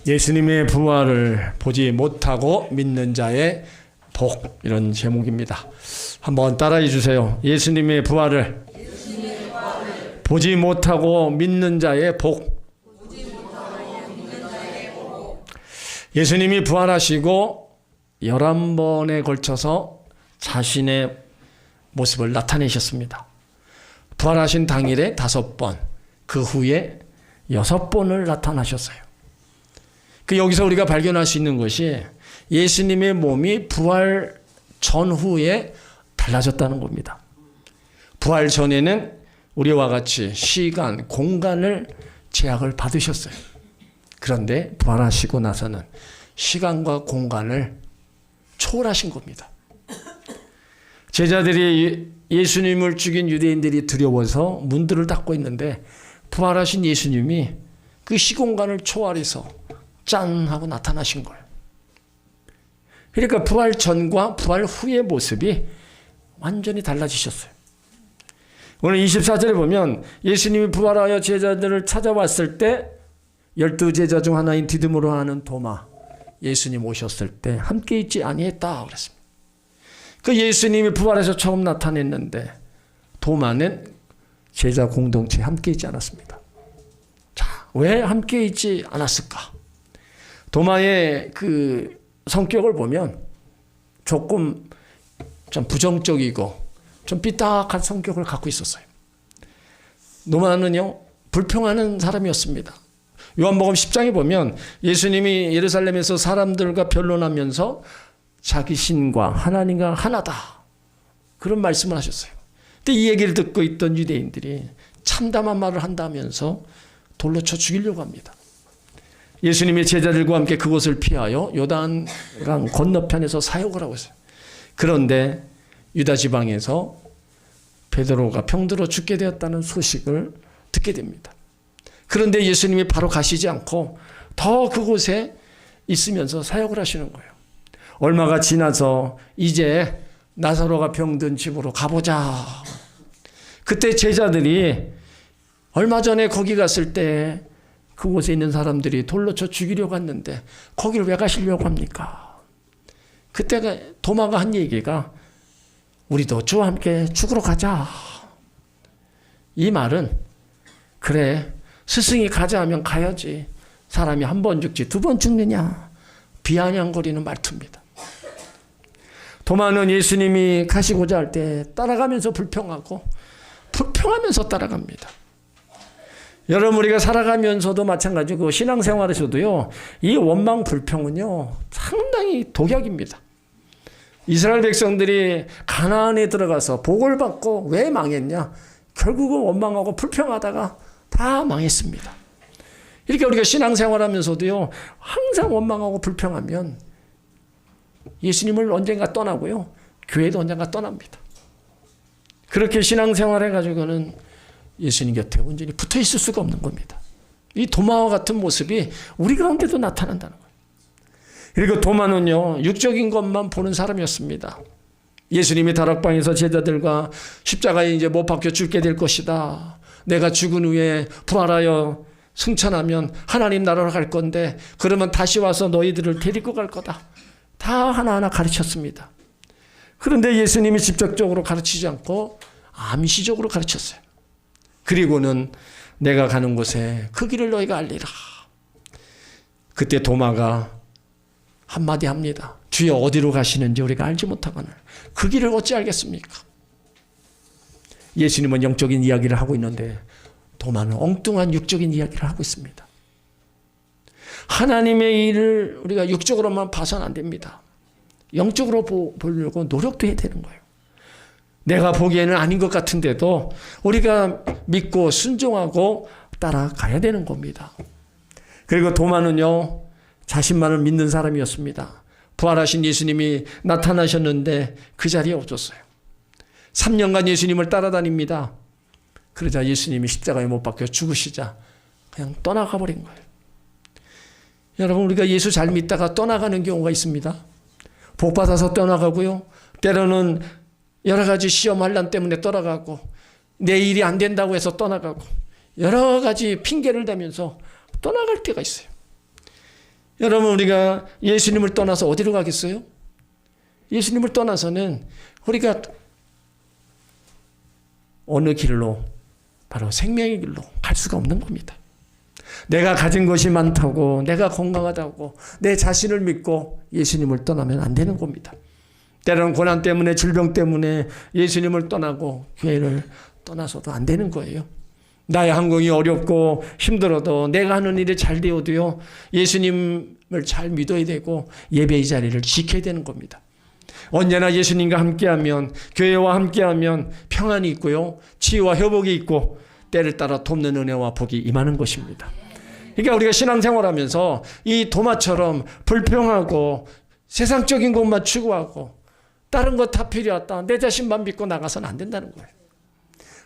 예수님의 부활을 보지 못하고 믿는 자의 복, 이런 제목입니다. 한번 따라해 주세요. 예수님의 부활을 보지 못하고 믿는 자의 복. 예수님이 부활하시고 11번에 걸쳐서 자신의 모습을 나타내셨습니다. 부활하신 당일에 5번, 그 후에 6번을 나타나셨어요. 여기서 우리가 발견할 수 있는 것이 예수님의 몸이 부활 전후에 달라졌다는 겁니다. 부활 전에는 우리와 같이 시간, 공간을 제약을 받으셨어요. 그런데 부활하시고 나서는 시간과 공간을 초월하신 겁니다. 제자들이 예수님을 죽인 유대인들이 두려워서 문들을 닫고 있는데 부활하신 예수님이 그 시공간을 초월해서 짠 하고 나타나신 거예요. 그러니까 부활 전과 부활 후의 모습이 완전히 달라지셨어요. 오늘 24절에 보면 예수님이 부활하여 제자들을 찾아왔을 때 12제자 중 하나인 디두모로 하는 도마, 예수님 오셨을 때 함께 있지 아니했다 그랬습니다. 그 예수님이 부활해서 처음 나타냈는데 도마는 제자 공동체에 함께 있지 않았습니다. 자, 왜 함께 있지 않았을까? 도마의 그 성격을 보면 조금 좀 부정적이고 좀 삐딱한 성격을 갖고 있었어요. 도마는요, 불평하는 사람이었습니다. 요한복음 10장에 보면 예수님이 예루살렘에서 사람들과 변론하면서 자기 신과 하나님과 하나다, 그런 말씀을 하셨어요. 근데 이 얘기를 듣고 있던 유대인들이 참담한 말을 한다면서 돌로 쳐 죽이려고 합니다. 예수님의 제자들과 함께 그곳을 피하여 요단강 건너편에서 사역을 하고 있어요. 그런데 유다 지방에서 베드로가 병들어 죽게 되었다는 소식을 듣게 됩니다. 그런데 예수님이 바로 가시지 않고 더 그곳에 있으면서 사역을 하시는 거예요. 얼마가 지나서 이제 나사로가 병든 집으로 가보자. 그때 제자들이 얼마 전에 거기 갔을 때 그곳에 있는 사람들이 돌로 쳐 죽이려고 했는데 거기를 왜 가시려고 합니까? 그때가 도마가 한 얘기가 우리도 주와 함께 죽으러 가자. 이 말은 그래, 스승이 가자 하면 가야지. 사람이 한 번 죽지 2번 죽느냐, 비아냥거리는 말투입니다. 도마는 예수님이 가시고자 할 때 따라가면서 불평하고 불평하면서 따라갑니다. 여러분, 우리가 살아가면서도 마찬가지고 신앙생활에서도요, 이 원망 불평은요 상당히 독약입니다. 이스라엘 백성들이 가나안에 들어가서 복을 받고 왜 망했냐? 결국은 원망하고 불평하다가 다 망했습니다. 이렇게 우리가 신앙생활하면서도요 항상 원망하고 불평하면 예수님을 언젠가 떠나고요, 교회도 언젠가 떠납니다. 그렇게 신앙생활 해가지고는 예수님 곁에 온전히 붙어 있을 수가 없는 겁니다. 이 도마와 같은 모습이 우리 가운데도 나타난다는 거예요. 그리고 도마는요, 육적인 것만 보는 사람이었습니다. 예수님이 다락방에서 제자들과 십자가에 이제 못 박혀 죽게 될 것이다. 내가 죽은 후에 부활하여 승천하면 하나님 나라로 갈 건데 그러면 다시 와서 너희들을 데리고 갈 거다. 다 하나하나 가르쳤습니다. 그런데 예수님이 직접적으로 가르치지 않고 암시적으로 가르쳤어요. 그리고는 내가 가는 곳에 그 길을 너희가 알리라. 그때 도마가 한마디 합니다. 주여, 어디로 가시는지 우리가 알지 못하거늘 그 길을 어찌 알겠습니까? 예수님은 영적인 이야기를 하고 있는데 도마는 엉뚱한 육적인 이야기를 하고 있습니다. 하나님의 일을 우리가 육적으로만 봐서는 안 됩니다. 영적으로 보려고 노력도 해야 되는 거예요. 내가 보기에는 아닌 것 같은데도 우리가 믿고 순종하고 따라가야 되는 겁니다. 그리고 도마는요, 자신만을 믿는 사람이었습니다. 부활하신 예수님이 나타나셨는데 그 자리에 없었어요. 3년간 예수님을 따라다닙니다. 그러자 예수님이 십자가에 못 박혀 죽으시자 그냥 떠나가 버린 거예요. 여러분, 우리가 예수 잘 믿다가 떠나가는 경우가 있습니다. 복 받아서 떠나가고요, 때로는 여러 가지 시험 환난 때문에 떠나가고 내 일이 안 된다고 해서 떠나가고 여러 가지 핑계를 대면서 떠나갈 때가 있어요. 여러분, 우리가 예수님을 떠나서 어디로 가겠어요? 예수님을 떠나서는 우리가 어느 길로, 바로 생명의 길로 갈 수가 없는 겁니다. 내가 가진 것이 많다고, 내가 건강하다고 내 자신을 믿고 예수님을 떠나면 안 되는 겁니다. 때로는 고난 때문에, 질병 때문에 예수님을 떠나고 교회를 떠나서도 안 되는 거예요. 나의 항공이 어렵고 힘들어도, 내가 하는 일이 잘 되어도요, 예수님을 잘 믿어야 되고 예배의 자리를 지켜야 되는 겁니다. 언제나 예수님과 함께하면, 교회와 함께하면 평안이 있고요, 치유와 회복이 있고, 때를 따라 돕는 은혜와 복이 임하는 것입니다. 그러니까 우리가 신앙생활하면서 이 도마처럼 불평하고 세상적인 것만 추구하고 다른 것 다 필요 없다, 내 자신만 믿고 나가서는 안 된다는 거예요.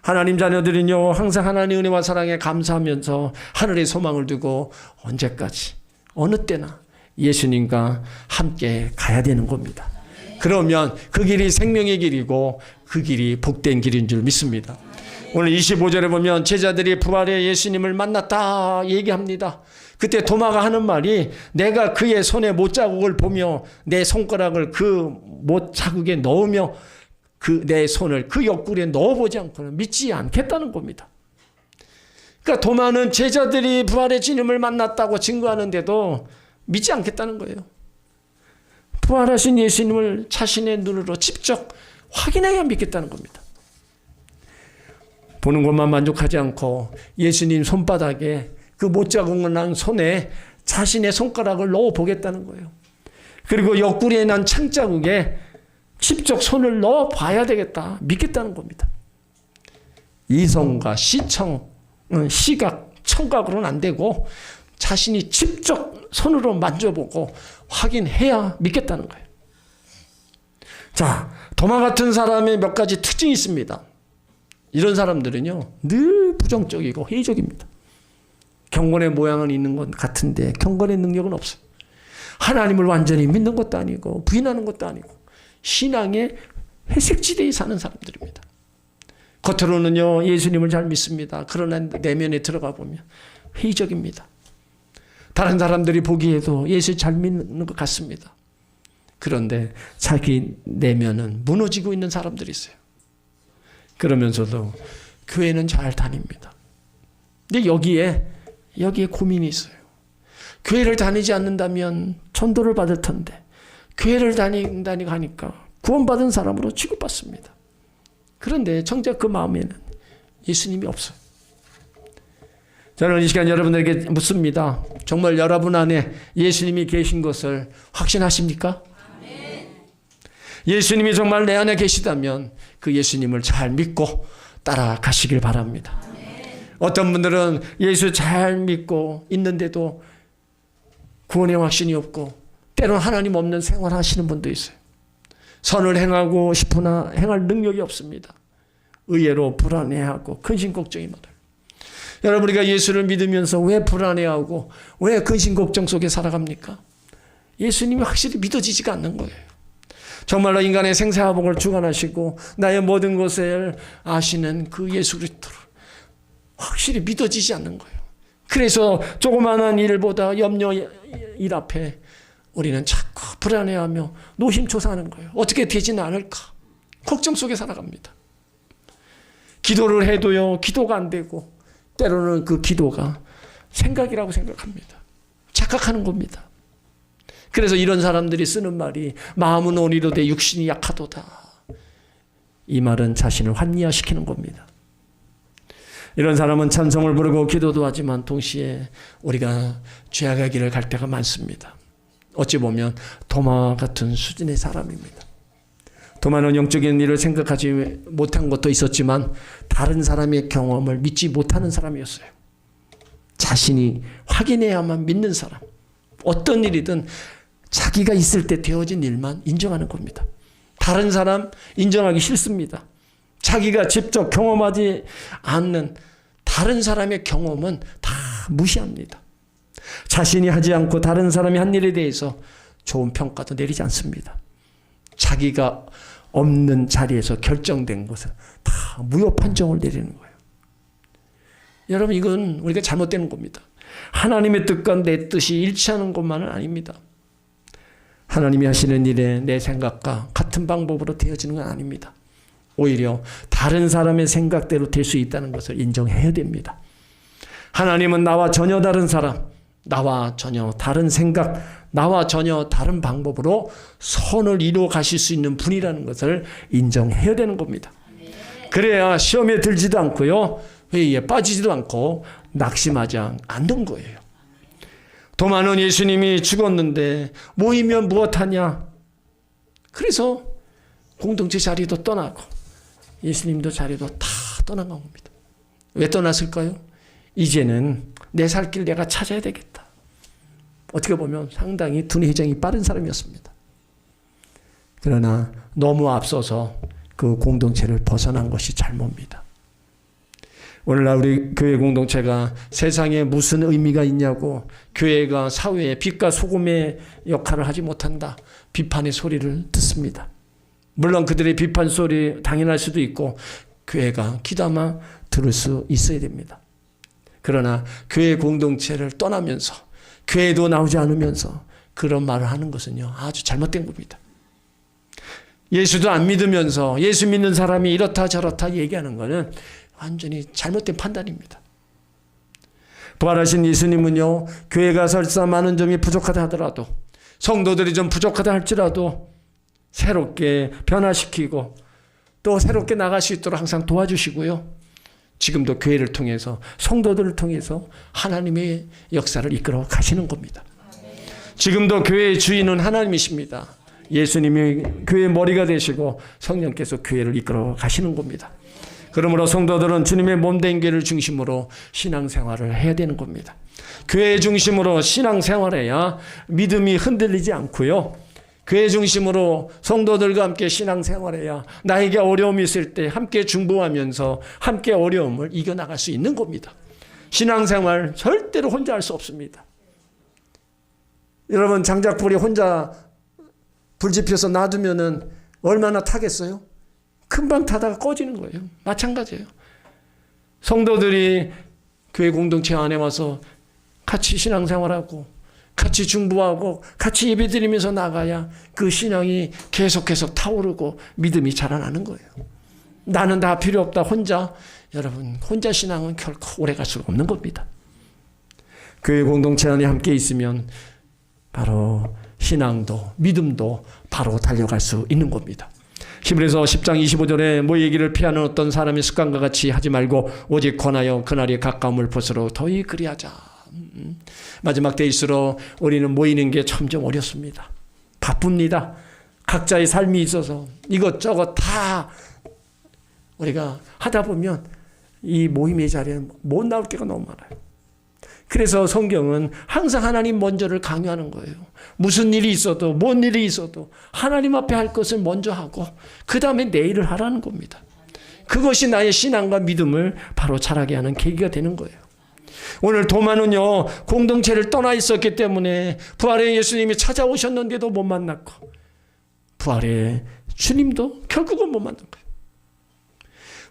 하나님 자녀들은요, 항상 하나님의 은혜와 사랑에 감사하면서 하늘의 소망을 두고 언제까지, 어느 때나 예수님과 함께 가야 되는 겁니다. 그러면 그 길이 생명의 길이고 그 길이 복된 길인 줄 믿습니다. 오늘 25절에 보면 제자들이 부활의 예수님을 만났다 얘기합니다. 그때 도마가 하는 말이, 내가 그의 손에 못자국을 보며 내 손가락을 그 못자국에 넣으며 내 손을 그 옆구리에 넣어보지 않고는 믿지 않겠다는 겁니다. 그러니까 도마는 제자들이 부활의 주님을 만났다고 증거하는데도 믿지 않겠다는 거예요. 부활하신 예수님을 자신의 눈으로 직접 확인해야 믿겠다는 겁니다. 보는 것만 만족하지 않고 예수님 손바닥에 그 못자국을 난 손에 자신의 손가락을 넣어보겠다는 거예요. 그리고 옆구리에 난 창자국에 직접 손을 넣어봐야 되겠다, 믿겠다는 겁니다. 이성과 시각, 청각으로는 안 되고 자신이 직접 손으로 만져보고 확인해야 믿겠다는 거예요. 자, 도마 같은 사람의 몇 가지 특징이 있습니다. 이런 사람들은요, 늘 부정적이고 회의적입니다. 경건의 모양은 있는 것 같은데 경건의 능력은 없어요. 하나님을 완전히 믿는 것도 아니고 부인하는 것도 아니고 신앙의 회색지대에 사는 사람들입니다. 겉으로는요, 예수님을 잘 믿습니다. 그러나 내면에 들어가 보면 회의적입니다. 다른 사람들이 보기에도 예수 잘 믿는 것 같습니다. 그런데 자기 내면은 무너지고 있는 사람들이 있어요. 그러면서도 교회는 잘 다닙니다. 근데 여기에 고민이 있어요. 교회를 다니지 않는다면 전도를 받을 텐데 교회를 다닌다니 하니까 구원받은 사람으로 취급받습니다. 그런데 정작 그 마음에는 예수님이 없어요. 저는 이 시간 여러분들에게 묻습니다. 정말 여러분 안에 예수님이 계신 것을 확신하십니까? 아멘. 예수님이 정말 내 안에 계시다면 그 예수님을 잘 믿고 따라가시길 바랍니다. 아멘. 어떤 분들은 예수 잘 믿고 있는데도 구원의 확신이 없고 때로는 하나님 없는 생활하시는 분도 있어요. 선을 행하고 싶으나 행할 능력이 없습니다. 의외로 불안해하고 근심 걱정이 많아요. 여러분, 우리가 예수를 믿으면서 왜 불안해하고 왜 근심 걱정 속에 살아갑니까? 예수님이 확실히 믿어지지가 않는 거예요. 정말로 인간의 생사화복을 주관하시고 나의 모든 것을 아시는 그 예수 그리스도를 확실히 믿어지지 않는 거예요. 그래서 조그마한 일보다 염려 일 앞에 우리는 자꾸 불안해하며 노심초사하는 거예요. 어떻게 되지는 않을까? 걱정 속에 살아갑니다. 기도를 해도요, 기도가 안 되고 때로는 그 기도가 생각이라고 생각합니다. 착각하는 겁니다. 그래서 이런 사람들이 쓰는 말이 마음은 온이로되 육신이 약하도다. 이 말은 자신을 환희화시키는 겁니다. 이런 사람은 찬송을 부르고 기도도 하지만 동시에 우리가 죄악의 길을 갈 때가 많습니다. 어찌 보면 도마 같은 수준의 사람입니다. 도마는 영적인 일을 생각하지 못한 것도 있었지만 다른 사람의 경험을 믿지 못하는 사람이었어요. 자신이 확인해야만 믿는 사람. 어떤 일이든 자기가 있을 때 되어진 일만 인정하는 겁니다. 다른 사람 인정하기 싫습니다. 자기가 직접 경험하지 않는 다른 사람의 경험은 다 무시합니다. 자신이 하지 않고 다른 사람이 한 일에 대해서 좋은 평가도 내리지 않습니다. 자기가 없는 자리에서 결정된 것은 다 무효 판정을 내리는 거예요. 여러분, 이건 우리가 잘못되는 겁니다. 하나님의 뜻과 내 뜻이 일치하는 것만은 아닙니다. 하나님이 하시는 일에 내 생각과 같은 방법으로 되어지는 건 아닙니다. 오히려 다른 사람의 생각대로 될 수 있다는 것을 인정해야 됩니다. 하나님은 나와 전혀 다른 사람, 나와 전혀 다른 생각, 나와 전혀 다른 방법으로 선을 이루어 가실 수 있는 분이라는 것을 인정해야 되는 겁니다. 그래야 시험에 들지도 않고요, 회의에 빠지지도 않고 낙심하지 않는 거예요. 도마는 예수님이 죽었는데 모이면 무엇하냐? 그래서 공동체 자리도 떠나고 예수님도 자리도 다 떠난 겁니다. 왜 떠났을까요? 이제는 내 살 길 내가 찾아야 되겠다. 어떻게 보면 상당히 두뇌 회전이 빠른 사람이었습니다. 그러나 너무 앞서서 그 공동체를 벗어난 것이 잘못입니다. 오늘날 우리 교회 공동체가 세상에 무슨 의미가 있냐고, 교회가 사회의 빛과 소금의 역할을 하지 못한다, 비판의 소리를 듣습니다. 물론 그들의 비판 소리 당연할 수도 있고 교회가 귀담아 들을 수 있어야 됩니다. 그러나 교회 공동체를 떠나면서, 교회도 나오지 않으면서 그런 말을 하는 것은요, 아주 잘못된 겁니다. 예수도 안 믿으면서 예수 믿는 사람이 이렇다 저렇다 얘기하는 것은 완전히 잘못된 판단입니다. 부활하신 예수님은요, 교회가 설사 많은 점이 부족하다 하더라도, 성도들이 좀 부족하다 할지라도 새롭게 변화시키고 또 새롭게 나갈 수 있도록 항상 도와주시고요, 지금도 교회를 통해서, 성도들을 통해서 하나님의 역사를 이끌어 가시는 겁니다. 지금도 교회의 주인은 하나님이십니다. 예수님이 교회의 머리가 되시고 성령께서 교회를 이끌어 가시는 겁니다. 그러므로 성도들은 주님의 몸된 교회를 중심으로 신앙생활을 해야 되는 겁니다. 교회 중심으로 신앙생활해야 믿음이 흔들리지 않고요, 교회 중심으로 성도들과 함께 신앙생활해야 나에게 어려움이 있을 때 함께 중보하면서 함께 어려움을 이겨나갈 수 있는 겁니다. 신앙생활 절대로 혼자 할 수 없습니다. 여러분, 장작불이 혼자 불 지펴서 놔두면은 얼마나 타겠어요? 금방 타다가 꺼지는 거예요. 마찬가지예요. 성도들이 교회 공동체 안에 와서 같이 신앙생활하고 같이 중보하고 같이 예배드리면서 나가야 그 신앙이 계속해서 타오르고 믿음이 자라나는 거예요. 나는 다 필요 없다, 혼자. 여러분, 혼자 신앙은 결코 오래갈 수가 없는 겁니다. 교회 공동체 안에 함께 있으면 바로 신앙도 믿음도 바로 달려갈 수 있는 겁니다. 히브리서 10장 25절에 모이기를 피하는 어떤 사람의 습관과 같이 하지 말고 오직 권하여 그날이 가까움을 볼수록 더히 그리하자. 마지막 때일수록 우리는 모이는 게 점점 어렵습니다. 바쁩니다. 각자의 삶이 있어서 이것저것 다 우리가 하다 보면 이 모임의 자리에는 못 나올 게가 너무 많아요. 그래서 성경은 항상 하나님 먼저를 강요하는 거예요. 무슨 일이 있어도, 뭔 일이 있어도 하나님 앞에 할 것을 먼저 하고 그 다음에 내 일을 하라는 겁니다. 그것이 나의 신앙과 믿음을 바로 자라게 하는 계기가 되는 거예요. 오늘 도마는요, 공동체를 떠나 있었기 때문에 부활의 예수님이 찾아오셨는데도 못 만났고 부활의 주님도 결국은 못 만난 거예요.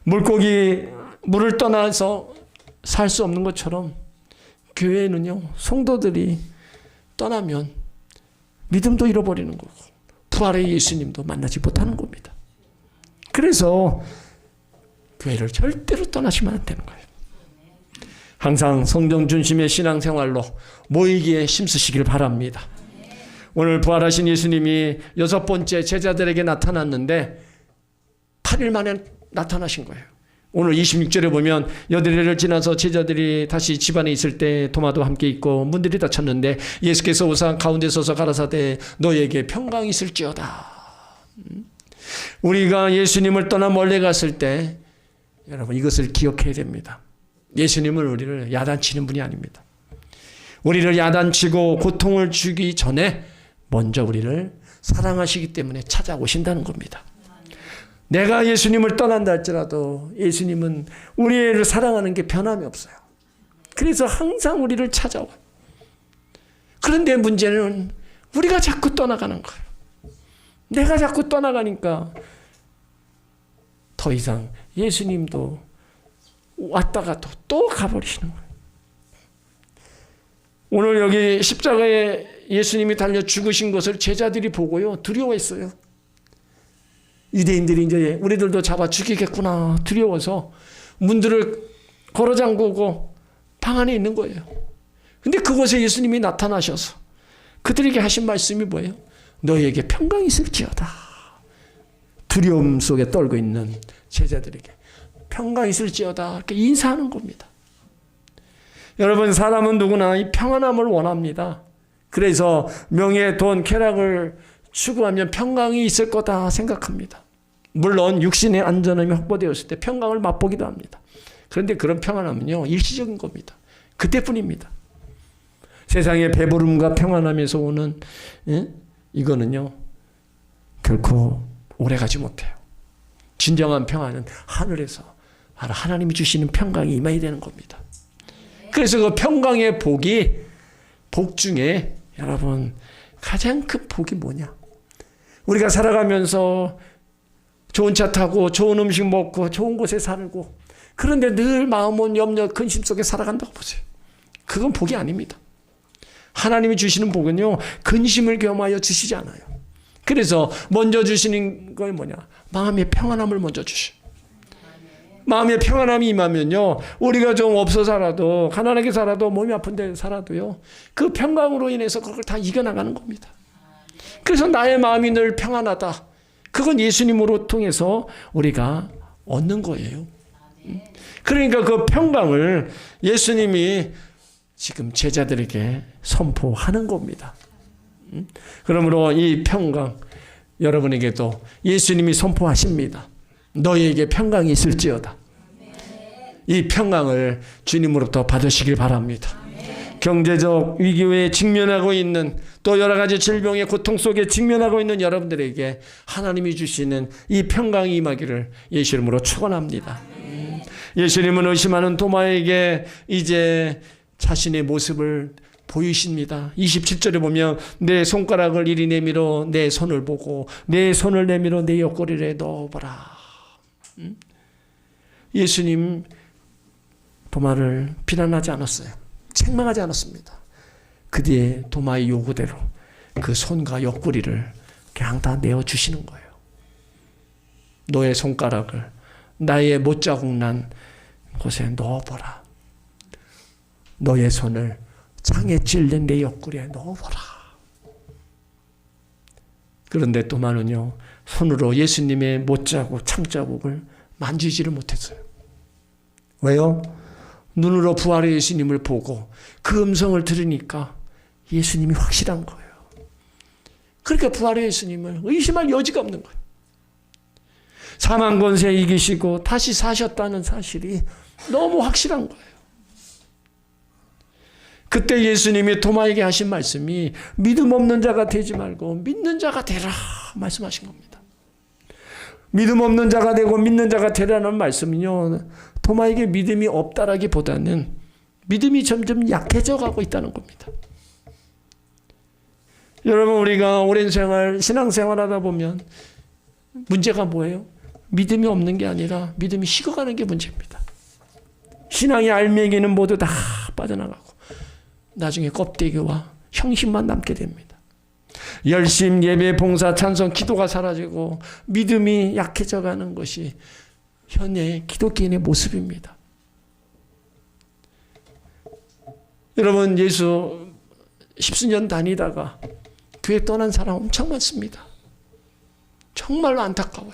물고기 물을 떠나서 살 수 없는 것처럼 교회는요, 성도들이 떠나면 믿음도 잃어버리는 거고 부활의 예수님도 만나지 못하는 겁니다. 그래서 교회를 절대로 떠나시면 안 되는 거예요. 항상 성령 중심의 신앙생활로 모이기에 힘쓰시길 바랍니다. 오늘 부활하신 예수님이 6번째 제자들에게 나타났는데 8일 만에 나타나신 거예요. 오늘 26절에 보면 8일을 지나서 제자들이 다시 집안에 있을 때 도마도 함께 있고 문들이 닫혔는데 예수께서 우상 가운데 서서 가라사대 너에게 평강이 있을지어다. 우리가 예수님을 떠나 멀리 갔을 때 여러분 이것을 기억해야 됩니다. 예수님은 우리를 야단치는 분이 아닙니다. 우리를 야단치고 고통을 주기 전에 먼저 우리를 사랑하시기 때문에 찾아오신다는 겁니다. 내가 예수님을 떠난다 할지라도 예수님은 우리를 사랑하는 게 변함이 없어요. 그래서 항상 우리를 찾아와요. 그런데 문제는 우리가 자꾸 떠나가는 거예요. 내가 자꾸 떠나가니까 더 이상 예수님도 왔다가 또 가버리시는 거예요. 오늘 여기 십자가에 예수님이 달려 죽으신 것을 제자들이 보고요, 두려워했어요. 유대인들이 이제 우리들도 잡아 죽이겠구나 두려워서 문들을 걸어 잠그고 방 안에 있는 거예요. 근데 그곳에 예수님이 나타나셔서 그들에게 하신 말씀이 뭐예요? 너희에게 평강이 있을지어다. 두려움 속에 떨고 있는 제자들에게 평강이 있을지어다 이렇게 인사하는 겁니다. 여러분, 사람은 누구나 이 평안함을 원합니다. 그래서 명예, 돈, 쾌락을 추구하면 평강이 있을 거다 생각합니다. 물론 육신의 안전함이 확보되었을 때 평강을 맛보기도 합니다. 그런데 그런 평안함은요, 일시적인 겁니다. 그때뿐입니다. 세상의 배부름과 평안함에서 오는 이거는요, 결코 오래가지 못해요. 진정한 평안은 하늘에서 하나님이 주시는 평강이 임해야 되는 겁니다. 그래서 그 평강의 복이, 복 중에 여러분 가장 큰 복이 뭐냐? 우리가 살아가면서 좋은 차 타고 좋은 음식 먹고 좋은 곳에 살고 그런데 늘 마음은 염려, 근심 속에 살아간다고 보세요. 그건 복이 아닙니다. 하나님이 주시는 복은요, 근심을 겸하여 주시지 않아요. 그래서 먼저 주시는 건 뭐냐? 마음의 평안함을 먼저 주셔. 마음의 평안함이 임하면요, 우리가 좀 없어 살아도, 가난하게 살아도, 몸이 아픈데 살아도요, 그 평강으로 인해서 그걸 다 이겨나가는 겁니다. 그래서 나의 마음이 늘 평안하다. 그건 예수님으로 통해서 우리가 얻는 거예요. 그러니까 그 평강을 예수님이 지금 제자들에게 선포하는 겁니다. 그러므로 이 평강, 여러분에게도 예수님이 선포하십니다. 너희에게 평강이 있을지어다. 이 평강을 주님으로부터 받으시길 바랍니다. 경제적 위기에 직면하고 있는, 또 여러 가지 질병의 고통 속에 직면하고 있는 여러분들에게 하나님이 주시는 이 평강이 임하기를 예수 이름으로 축원합니다. 예수님은 의심하는 도마에게 이제 자신의 모습을 보이십니다. 27절에 보면 내 손가락을 이리 내밀어 내 손을 보고 내 손을 내밀어 내 옆구리에 넣어보라. 예수님 도마를 비난하지 않았어요. 책망하지 않았습니다. 그 뒤에 도마의 요구대로 그 손과 옆구리를 그냥 다 내어주시는 거예요. 너의 손가락을 나의 못자국 난 곳에 넣어보라. 너의 손을 창에 찔린 내 옆구리에 넣어보라. 그런데 도마는요, 손으로 예수님의 못자국, 창자국을 만지지를 못했어요. 왜요? 눈으로 부활의 예수님을 보고 그 음성을 들으니까 예수님이 확실한 거예요. 그러니까 부활의 예수님을 의심할 여지가 없는 거예요. 사망 권세 이기시고 다시 사셨다는 사실이 너무 확실한 거예요. 그때 예수님이 도마에게 하신 말씀이 믿음 없는 자가 되지 말고 믿는 자가 되라 말씀하신 겁니다. 믿음 없는 자가 되고 믿는 자가 되라는 말씀은요, 도마에게 믿음이 없다라기보다는 믿음이 점점 약해져 가고 있다는 겁니다. 여러분, 우리가 오랜 생활, 신앙생활 하다 보면 문제가 뭐예요? 믿음이 없는 게 아니라 믿음이 식어가는 게 문제입니다. 신앙의 알맹이는 모두 다 빠져나가고 나중에 껍데기와 형식만 남게 됩니다. 열심, 예배, 봉사, 찬송, 기도가 사라지고 믿음이 약해져가는 것이 현재 기독교인의 모습입니다. 여러분, 예수 십수년 다니다가 교회 떠난 사람 엄청 많습니다. 정말로 안타까워요.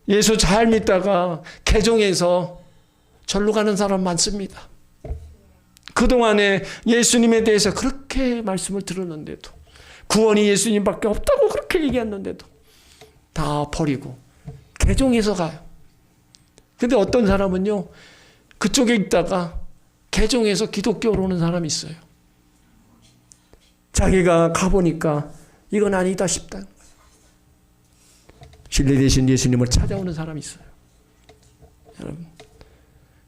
예수 잘 믿다가 개종해서 절로 가는 사람 많습니다. 그동안에 예수님에 대해서 그렇게 말씀을 들었는데도, 구원이 예수님밖에 없다고 그렇게 얘기했는데도 다 버리고 개종해서 가요. 근데 어떤 사람은요, 그쪽에 있다가 개종해서 기독교로 오는 사람이 있어요. 자기가 가보니까 이건 아니다 싶다. 진리 되신 예수님을 찾아오는 사람이 있어요. 여러분,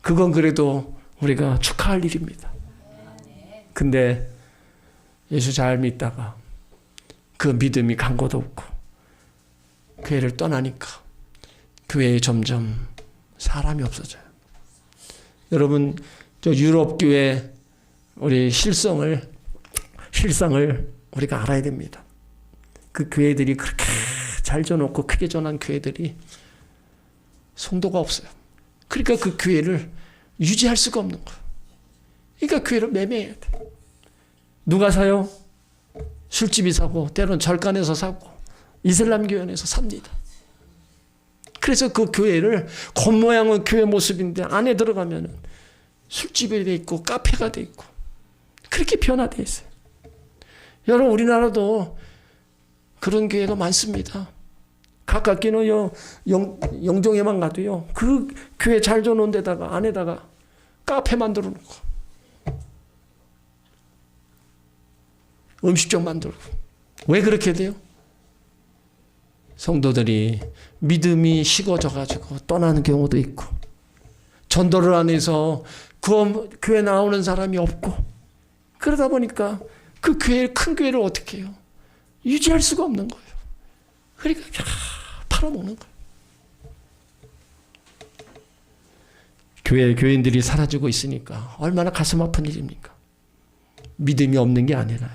그건 그래도 우리가 축하할 일입니다. 근데 예수 잘 믿다가 그 믿음이 간 곳 없고 교회를 떠나니까 교회에 점점 사람이 없어져요. 여러분, 저 유럽 교회 우리 실상을 우리가 알아야 됩니다. 그 교회들이 그렇게 잘 져놓고 크게 전한 교회들이 성도가 없어요. 그러니까 그 교회를 유지할 수가 없는 거예요. 그러니까 교회를 매매해야 돼. 누가 사요? 술집이 사고, 때로는 절간에서 사고, 이슬람 교회에서 삽니다. 그래서 그 교회를 겉모양은 교회 모습인데 안에 들어가면 술집이 돼 있고 카페가 돼 있고 그렇게 변화되어 있어요. 여러분, 우리나라도 그런 교회가 많습니다. 가깝게는 영종에만 가도요, 그 교회 잘 줘놓은 데다가 안에다가 카페 만들어 놓고 음식점 만들고. 왜 그렇게 돼요? 성도들이 믿음이 식어져가지고 떠나는 경우도 있고, 전도를 안 해서 그 교회 나오는 사람이 없고, 그러다 보니까 그 교회, 큰 교회를 어떻게 해요? 유지할 수가 없는 거예요. 그러니까 팔아먹는 거예요. 교인들이 사라지고 있으니까 얼마나 가슴 아픈 일입니까? 믿음이 없는 게 아니라요,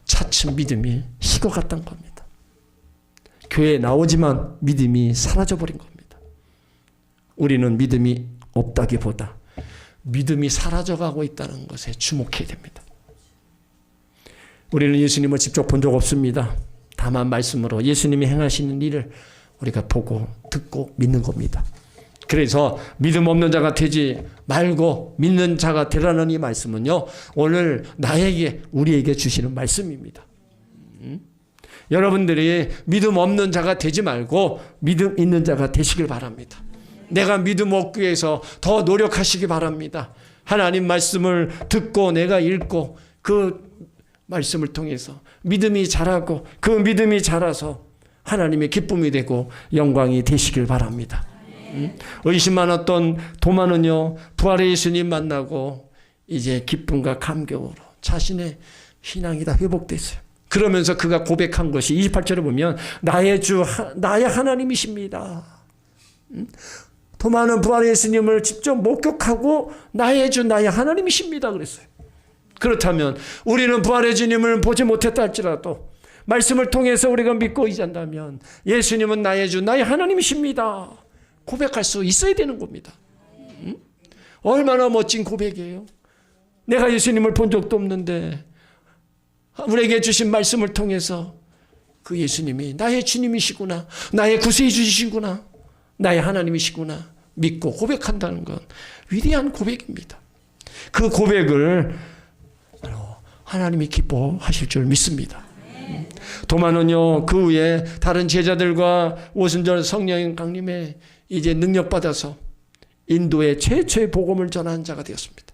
차츰 믿음이 식어갔던 겁니다. 교회에 나오지만 믿음이 사라져버린 겁니다. 우리는 믿음이 없다기보다 믿음이 사라져가고 있다는 것에 주목해야 됩니다. 우리는 예수님을 직접 본 적 없습니다. 다만 말씀으로 예수님이 행하시는 일을 우리가 보고 듣고 믿는 겁니다. 그래서 믿음 없는 자가 되지 말고 믿는 자가 되라는 이 말씀은요, 오늘 나에게, 우리에게 주시는 말씀입니다. 여러분들이 믿음 없는 자가 되지 말고 믿음 있는 자가 되시길 바랍니다. 내가 믿음 얻기 위해서 더 노력하시기 바랍니다. 하나님 말씀을 듣고 내가 읽고 그 말씀을 통해서 믿음이 자라고, 그 믿음이 자라서 하나님의 기쁨이 되고 영광이 되시길 바랍니다. 의심 많았던 도마는요, 부활의 예수님 만나고 이제 기쁨과 감격으로 자신의 신앙이 다 회복됐어요. 그러면서 그가 고백한 것이 28절에 보면 나의 주, 나의 하나님이십니다. 도마는 부활의 예수님을 직접 목격하고 나의 주, 나의 하나님이십니다 그랬어요. 그렇다면 우리는 부활의 주님을 보지 못했다 할지라도 말씀을 통해서 우리가 믿고 의지한다면 예수님은 나의 주, 나의 하나님이십니다 고백할 수 있어야 되는 겁니다. 얼마나 멋진 고백이에요. 내가 예수님을 본 적도 없는데 우리에게 주신 말씀을 통해서 그 예수님이 나의 주님이시구나, 나의 구세주이시구나, 나의 하나님이시구나 믿고 고백한다는 건 위대한 고백입니다. 그 고백을 하나님이 기뻐하실 줄 믿습니다. 도마는요, 그 후에 다른 제자들과 오순절 성령 강림에 이제 능력받아서 인도의 최초의 복음을 전하는 자가 되었습니다.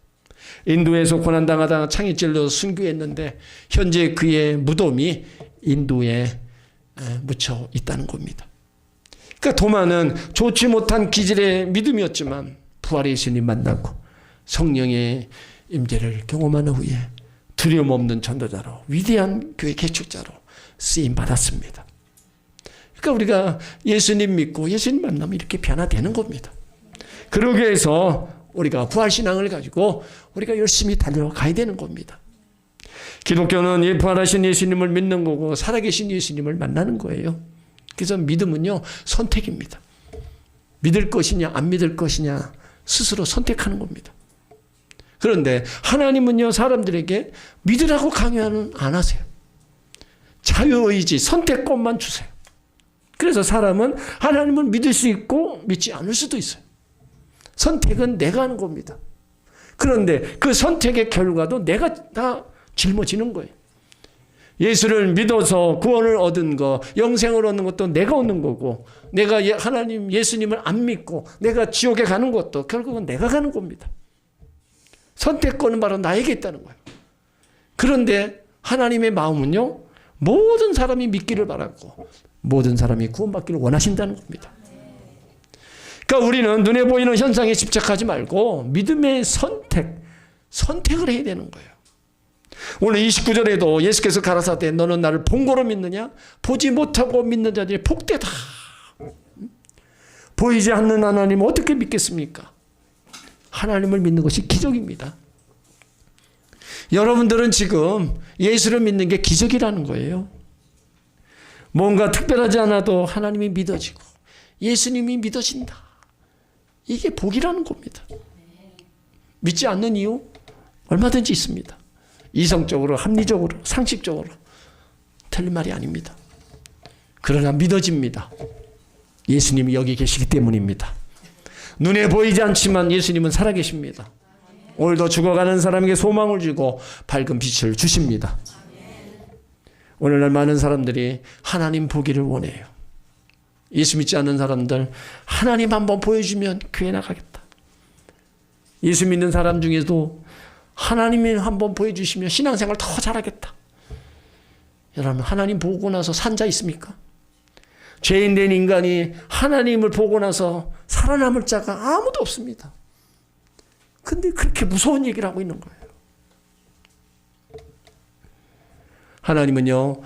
인도에서 고난당하다가 창에 찔려 순교했는데 현재 그의 무덤이 인도에 묻혀 있다는 겁니다. 그러니까 도마는 좋지 못한 기질의 믿음이었지만 부활의 예수님 만나고 성령의 임재를 경험한 후에 두려움 없는 전도자로, 위대한 교회 개척자로 쓰임 받았습니다. 그러니까 우리가 예수님 믿고 예수님 만나면 이렇게 변화되는 겁니다. 그러기 위해서 우리가 부활신앙을 가지고 우리가 열심히 달려가야 되는 겁니다. 기독교는 이 부활하신 예수님을 믿는 거고 살아계신 예수님을 만나는 거예요. 그래서 믿음은요, 선택입니다. 믿을 것이냐 안 믿을 것이냐 스스로 선택하는 겁니다. 그런데 하나님은요, 사람들에게 믿으라고 강요는 안 하세요. 자유의지, 선택권만 주세요. 그래서 사람은 하나님을 믿을 수 있고 믿지 않을 수도 있어요. 선택은 내가 하는 겁니다. 그런데 그 선택의 결과도 내가 다 짊어지는 거예요. 예수를 믿어서 구원을 얻은 거, 영생을 얻는 것도 내가 얻는 거고, 내가 하나님 예수님을 안 믿고 내가 지옥에 가는 것도 결국은 내가 가는 겁니다. 선택권은 바로 나에게 있다는 거예요. 그런데 하나님의 마음은요, 모든 사람이 믿기를 바라고 모든 사람이 구원받기를 원하신다는 겁니다. 그러니까 우리는 눈에 보이는 현상에 집착하지 말고 믿음의 선택을 해야 되는 거예요. 오늘 29절에도 예수께서 가라사대 너는 나를 본 거로 믿느냐? 보지 못하고 믿는 자들이 복되다. 보이지 않는 하나님을 어떻게 믿겠습니까? 하나님을 믿는 것이 기적입니다. 여러분들은 지금 예수를 믿는 게 기적이라는 거예요. 뭔가 특별하지 않아도 하나님이 믿어지고 예수님이 믿어진다. 이게 복이라는 겁니다. 믿지 않는 이유 얼마든지 있습니다. 이성적으로, 합리적으로, 상식적으로 틀린 말이 아닙니다. 그러나 믿어집니다. 예수님이 여기 계시기 때문입니다. 눈에 보이지 않지만 예수님은 살아계십니다. 오늘도 죽어가는 사람에게 소망을 주고 밝은 빛을 주십니다. 오늘날 많은 사람들이 하나님 보기를 원해요. 예수 믿지 않는 사람들, 하나님 한번 보여주면 교회 나가겠다. 예수 믿는 사람 중에도 하나님이 한번 보여주시면 신앙생활 더 잘하겠다. 여러분, 하나님 보고 나서 산 자 있습니까? 죄인 된 인간이 하나님을 보고 나서 살아남을 자가 아무도 없습니다. 근데 그렇게 무서운 얘기를 하고 있는 거예요. 하나님은요,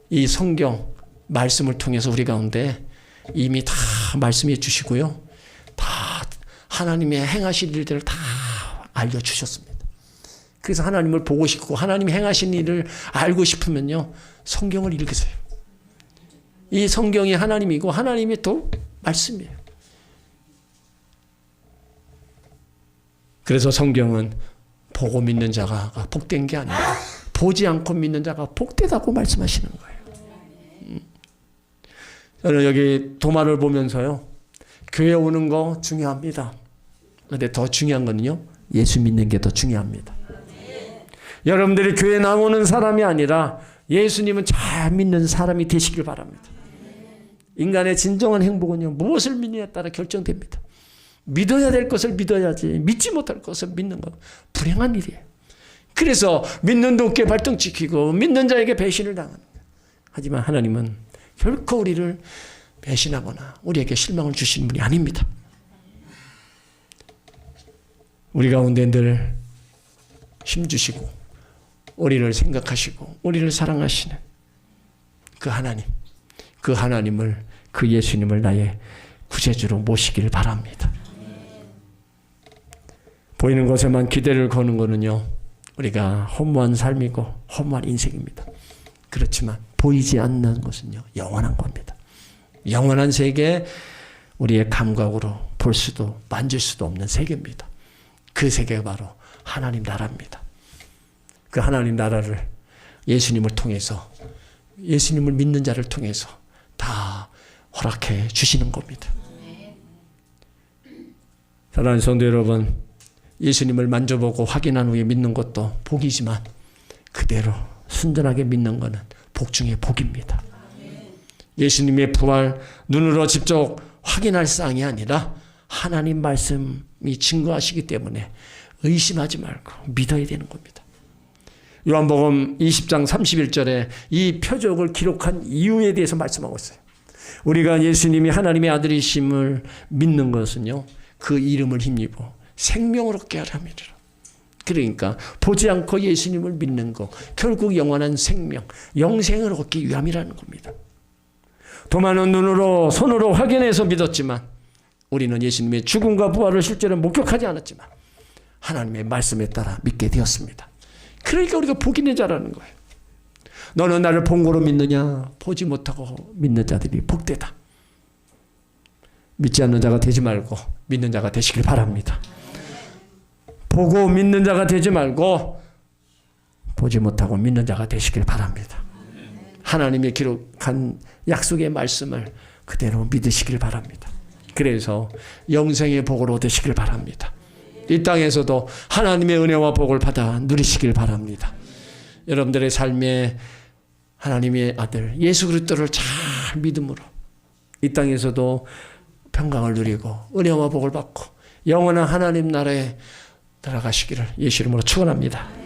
이 성경 말씀을 통해서 우리 가운데 이미 다 말씀해 주시고요, 다 하나님의 행하실 일들을 다 알려주셨습니다. 그래서 하나님을 보고 싶고 하나님이 행하신 일을 알고 싶으면요, 성경을 읽으세요. 이 성경이 하나님이고 하나님이 또 말씀이에요. 그래서 성경은 보고 믿는 자가 복된 게 아니라 보지 않고 믿는 자가 복되다고 말씀하시는 거예요. 저는 여기 도마를 보면서요, 교회 오는 거 중요합니다. 그런데 더 중요한 거는요, 예수 믿는 게 더 중요합니다. 여러분들이 교회 나오는 사람이 아니라 예수님은 잘 믿는 사람이 되시길 바랍니다. 인간의 진정한 행복은요, 무엇을 믿느냐에 따라 결정됩니다. 믿어야 될 것을 믿어야지 믿지 못할 것을 믿는 건 불행한 일이에요. 그래서 믿는 도께 발등 찍히고 믿는 자에게 배신을 당하는 거예요. 하지만 하나님은 결코 우리를 배신하거나 우리에게 실망을 주시는 분이 아닙니다. 우리 가운데 늘 힘주시고 우리를 생각하시고 우리를 사랑하시는 그 하나님, 그 하나님을, 그 예수님을 나의 구세주로 모시길 바랍니다. 보이는 것에만 기대를 거는 것은요, 우리가 허무한 삶이고 허무한 인생입니다. 그렇지만 보이지 않는 것은요, 영원한 겁니다. 영원한 세계, 우리의 감각으로 볼 수도 만질 수도 없는 세계입니다. 그 세계가 바로 하나님 나라입니다. 그 하나님 나라를 예수님을 통해서, 예수님을 믿는 자를 통해서 다 허락해 주시는 겁니다. 사랑하는 성도 여러분, 예수님을 만져보고 확인한 후에 믿는 것도 복이지만 그대로 순전하게 믿는 것은 복 중에 복입니다. 예수님의 부활 눈으로 직접 확인할 사항이 아니라 하나님 말씀이 증거하시기 때문에 의심하지 말고 믿어야 되는 겁니다. 요한복음 20장 31절에 이 표적을 기록한 이유에 대해서 말씀하고 있어요. 우리가 예수님이 하나님의 아들이심을 믿는 것은요, 그 이름을 힘입어 생명을 얻게 하려 함이라. 그러니까 보지 않고 예수님을 믿는 것, 결국 영원한 생명, 영생을 얻기 위함이라는 겁니다. 도마는 눈으로, 손으로 확인해서 믿었지만 우리는 예수님의 죽음과 부활을 실제로 목격하지 않았지만 하나님의 말씀에 따라 믿게 되었습니다. 그러니까 우리가 복 있는 자라는 거예요. 너는 나를 본 거로 믿느냐? 보지 못하고 믿는 자들이 복되다. 믿지 않는 자가 되지 말고 믿는 자가 되시길 바랍니다. 보고 믿는 자가 되지 말고 보지 못하고 믿는 자가 되시길 바랍니다. 하나님이 기록한 약속의 말씀을 그대로 믿으시길 바랍니다. 그래서 영생의 복을 얻으시길 바랍니다. 이 땅에서도 하나님의 은혜와 복을 받아 누리시길 바랍니다. 여러분들의 삶에 하나님의 아들 예수 그리스도를 잘 믿음으로 이 땅에서도 평강을 누리고 은혜와 복을 받고 영원한 하나님 나라에 들어가시기를 예수 이름으로 축원합니다.